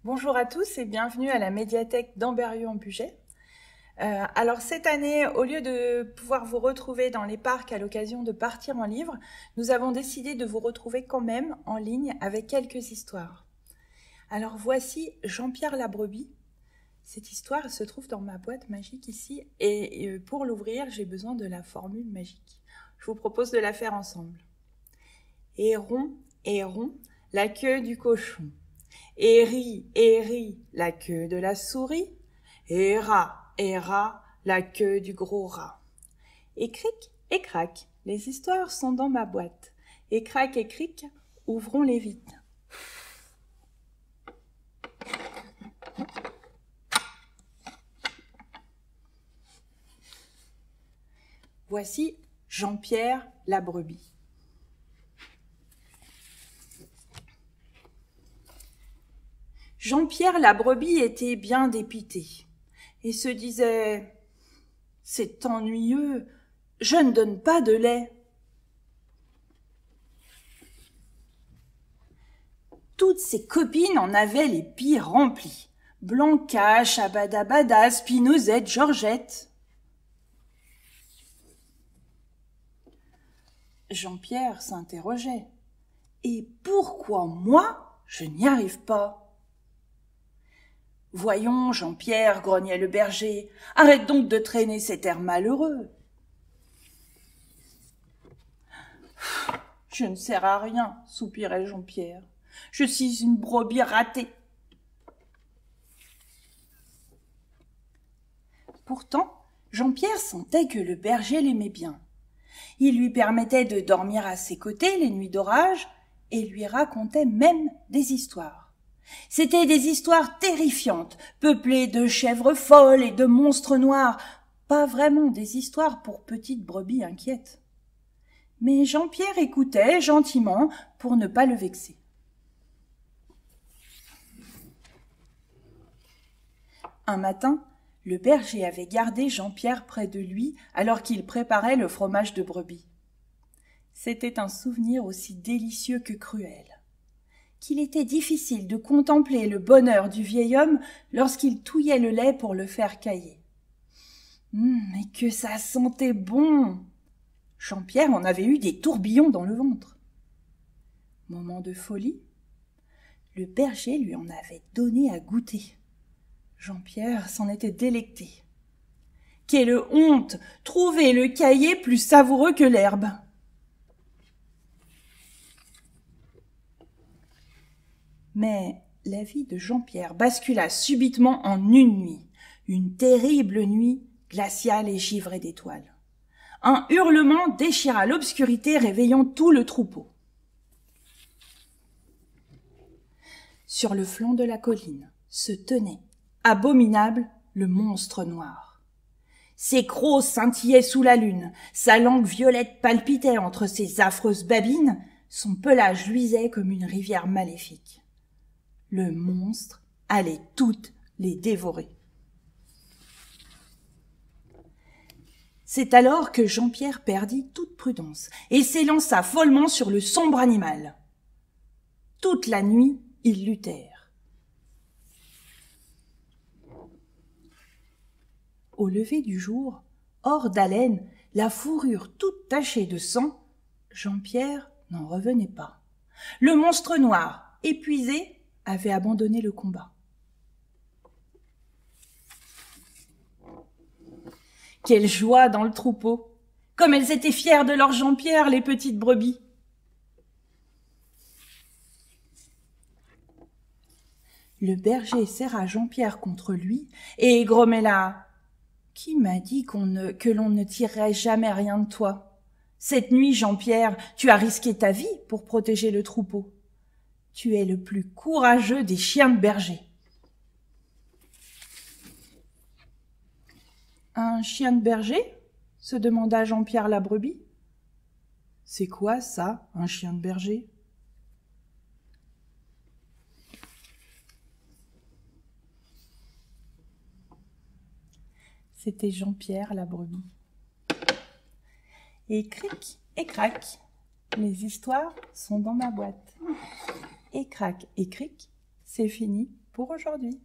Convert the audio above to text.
Bonjour à tous et bienvenue à la médiathèque d'Ambérieu-en-Bugey. Alors cette année, au lieu de pouvoir vous retrouver dans les parcs à l'occasion de partir en livre, nous avons décidé de vous retrouver quand même en ligne avec quelques histoires. Alors voici Jean-Pierre la brebis. Cette histoire se trouve dans ma boîte magique ici et pour l'ouvrir, j'ai besoin de la formule magique. Je vous propose de la faire ensemble. Et rond, la queue du cochon. Et rit, la queue de la souris. Et rat, la queue du gros rat. Et cric et crac, les histoires sont dans ma boîte. Et crac et cric, ouvrons-les vite. Voici Jean-Pierre la brebis. Jean-Pierre la brebis était bien dépité et se disait « C'est ennuyeux, je ne donne pas de lait. » Toutes ses copines en avaient les pieds remplis. Blanca, Chabadabada, Spinozette, Georgette. Jean-Pierre s'interrogeait. « Et pourquoi moi, je n'y arrive pas ?» « Voyons, Jean-Pierre, grognait le berger, arrête donc de traîner cet air malheureux. »« Je ne sers à rien, soupirait Jean-Pierre. Je suis une brebis ratée. » Pourtant, Jean-Pierre sentait que le berger l'aimait bien. Il lui permettait de dormir à ses côtés les nuits d'orage et lui racontait même des histoires. C'étaient des histoires terrifiantes, peuplées de chèvres folles et de monstres noirs, pas vraiment des histoires pour petites brebis inquiètes. Mais Jean-Pierre écoutait gentiment pour ne pas le vexer. Un matin, le berger avait gardé Jean-Pierre près de lui alors qu'il préparait le fromage de brebis. C'était un souvenir aussi délicieux que cruel. Qu'il était difficile de contempler le bonheur du vieil homme lorsqu'il touillait le lait pour le faire cailler. Mais que ça sentait bon! Jean-Pierre en avait eu des tourbillons dans le ventre. Moment de folie, le berger lui en avait donné à goûter. Jean-Pierre s'en était délecté. Quelle honte! Trouver le caillé plus savoureux que l'herbe! Mais la vie de Jean-Pierre bascula subitement en une terrible nuit glaciale et givrée d'étoiles. Un hurlement déchira l'obscurité réveillant tout le troupeau. Sur le flanc de la colline se tenait, abominable, le monstre noir. Ses crocs scintillaient sous la lune, sa langue violette palpitait entre ses affreuses babines, son pelage luisait comme une rivière maléfique. Le monstre allait toutes les dévorer. C'est alors que Jean-Pierre perdit toute prudence et s'élança follement sur le sombre animal. Toute la nuit, ils luttèrent. Au lever du jour, hors d'haleine, la fourrure toute tachée de sang, Jean-Pierre n'en revenait pas. Le monstre noir, épuisé, avait abandonné le combat. Quelle joie dans le troupeau! Comme elles étaient fières de leur Jean-Pierre, les petites brebis! Le berger serra Jean-Pierre contre lui et grommela. « Qui m'a dit que l'on ne tirerait jamais rien de toi? Cette nuit, Jean-Pierre, tu as risqué ta vie pour protéger le troupeau. Tu es le plus courageux des chiens de berger. » Un chien de berger? Se demanda Jean-Pierre la brebis. C'est quoi ça, un chien de berger? C'était Jean-Pierre la brebis. Et cric et crac, les histoires sont dans ma boîte. Et crac et cric, c'est fini, pour aujourd'hui.